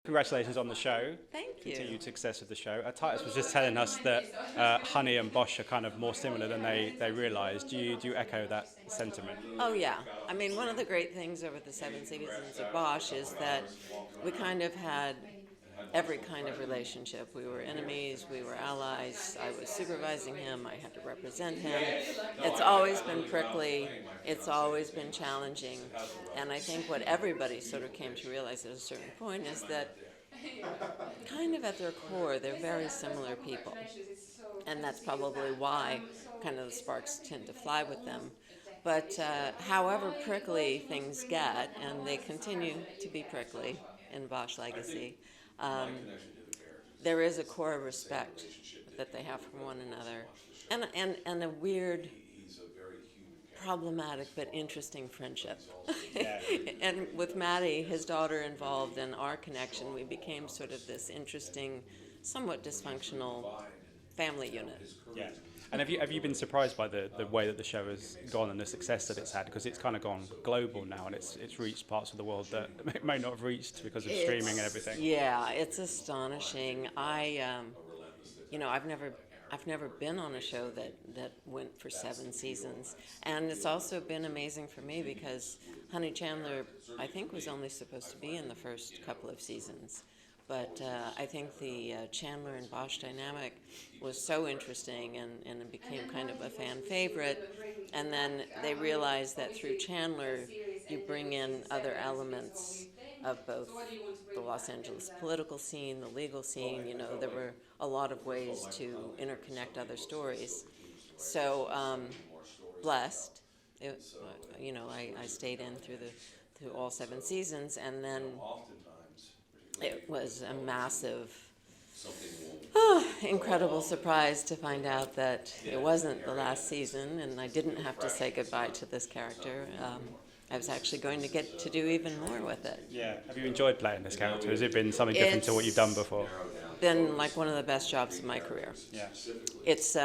congratulations on the show. Thank you. Continued success of the show. Titus was just telling us that Honey and Bosch are kind of more similar than they realised. Do you echo that sentiment? Oh yeah. I mean, one of the great things over the 7 seasons of Bosch is that we kind of had every kind of relationship. We were enemies, we were allies. I was supervising him, I had to represent him. It's always been prickly, it's always been challenging. And I think what everybody sort of came to realize at a certain point is that kind of at their core, they're very similar people. And that's probably why kind of the sparks tend to fly with them. But however prickly things get, and they continue to be prickly in Bosch Legacy, there is a core of respect that they have for one another, and a weird, problematic but interesting friendship. And with Maddie, his daughter, involved in our connection, we became sort of this interesting, somewhat dysfunctional family unit. Yeah. And have you been surprised by the way that the show has gone and the success that it's had? Because it's kind of gone global now, and it's reached parts of the world that it may not have reached because of streaming and everything. Yeah, it's astonishing. I've never been on a show that went for 7 seasons, and it's also been amazing for me because Honey Chandler, I think, was only supposed to be in the first couple of seasons. But I think the Chandler and Bosch dynamic was so interesting, and it became kind of a fan favorite. And then they realized that through Chandler, you bring in other elements of both the Los Angeles political scene, the legal scene. There were a lot of ways to interconnect other stories. So blessed, I stayed in through all 7 seasons, and then it was a massive, incredible surprise to find out that it wasn't the last season, and I didn't have to say goodbye to this character. I was actually going to get to do even more with it. Yeah. Have you enjoyed playing this character? Has it been something different to what you've done before? Been like one of the best jobs of my career. Yeah. It's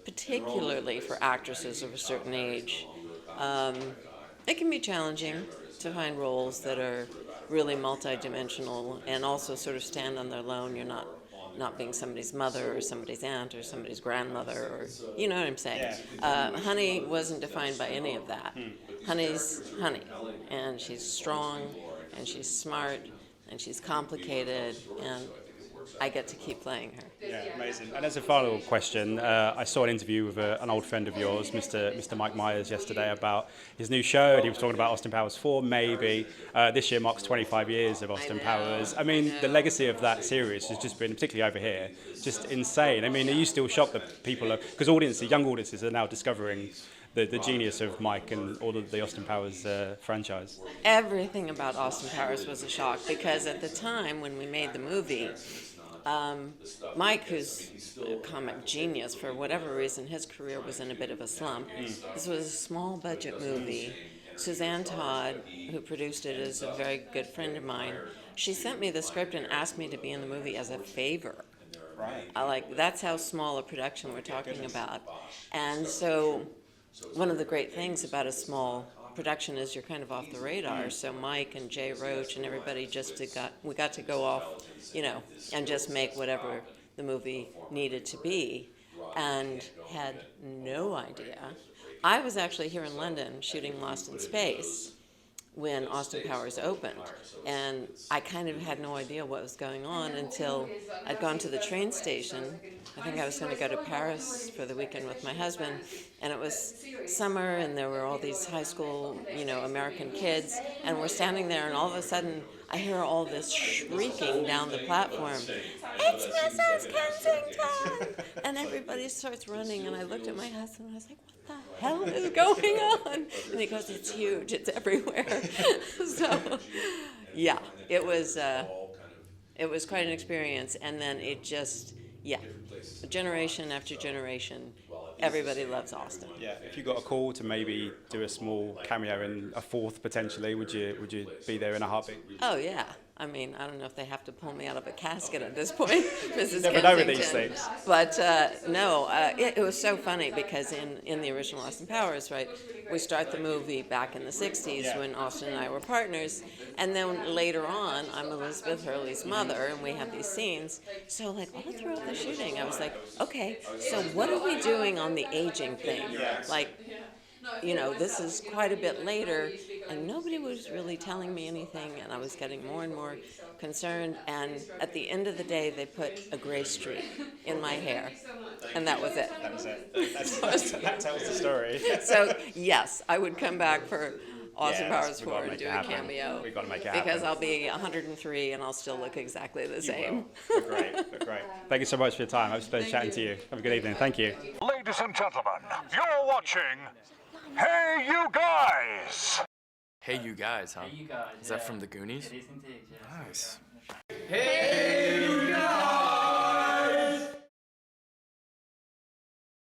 particularly for actresses of a certain age, it can be challenging to find roles that are really multidimensional and also sort of stand on their own. You're not being somebody's mother or somebody's aunt or somebody's grandmother, or you know what I'm saying. Honey wasn't defined by any of that. Honey's Honey, and she's strong, and she's smart, and she's complicated, and I get to keep playing her. Yeah, amazing. And as a final question, I saw an interview with an old friend of yours, Mr. Mike Myers, yesterday about his new show, and he was talking about Austin Powers 4, maybe. This year marks 25 years of Austin Powers. I mean, the legacy of that series has just been, particularly over here, just insane. I mean, are you still shocked that people are, because young audiences are now discovering the genius of Mike and all of the Austin Powers franchise? Everything about Austin Powers was a shock, because at the time when we made the movie, Mike, who's a comic genius, for whatever reason, his career was in a bit of a slump. This was a small budget movie. Suzanne Todd, who produced it, is a very good friend of mine. She sent me the script and asked me to be in the movie as a favor. Right. That's how small a production we're talking about. And so one of the great things about a small production is you're kind of off the radar. So Mike and Jay Roach and everybody we got to go off, and just make whatever the movie needed to be, and had no idea. I was actually here in London shooting Lost in Space when Austin Powers opened, and I kind of had no idea what was going on until I'd gone to the train station. I think I was going to go to Paris for the weekend with my husband, and it was summer, and there were all these high school, American kids, and we're standing there, and all of a sudden I hear all this shrieking down the platform. "It's Mrs. Kensington!" And everybody starts running, and I looked at my husband, and I was like, "What the hell is going on?" And he goes, "It's huge, it's everywhere." So, yeah, it was quite an experience, and then it just, generation after generation, everybody loves Austin. Yeah, if you got a call to maybe do a small cameo in a 4th potentially, would you be there in a heartbeat? Oh yeah, I mean, I don't know if they have to pull me out of a casket at this point, Mrs. Never know with Kensington. these things. But no, it was so funny because in the original Austin Powers, right, we start the movie back in the 60s when Austin and I were partners, and then later on, I'm Elizabeth Hurley's mother, and we have these scenes. So like all throughout the shooting, I was like, okay, so what are we doing on the aging thing? Like, you know, this is quite a bit later, and nobody was really telling me anything, and I was getting more and more concerned, and at the end of the day, they put a gray streak in my hair, and that was it. That was it. That tells the story. So, yes, I would come back for Austin Yes, Powers we've gotta 4 and make do it a happen. cameo. We've gotta make it Because happen. I'll be 103 and I'll still look exactly the same. Look great, look great. Thank you so much for your time. It was a pleasure chatting to you. Have a good evening. Thank you. Ladies and gentlemen, you're watching Hey You Guys! Hey You Guys, huh? Hey, you guys. Is that from the Goonies? It is indeed, yes. Nice. Hey, you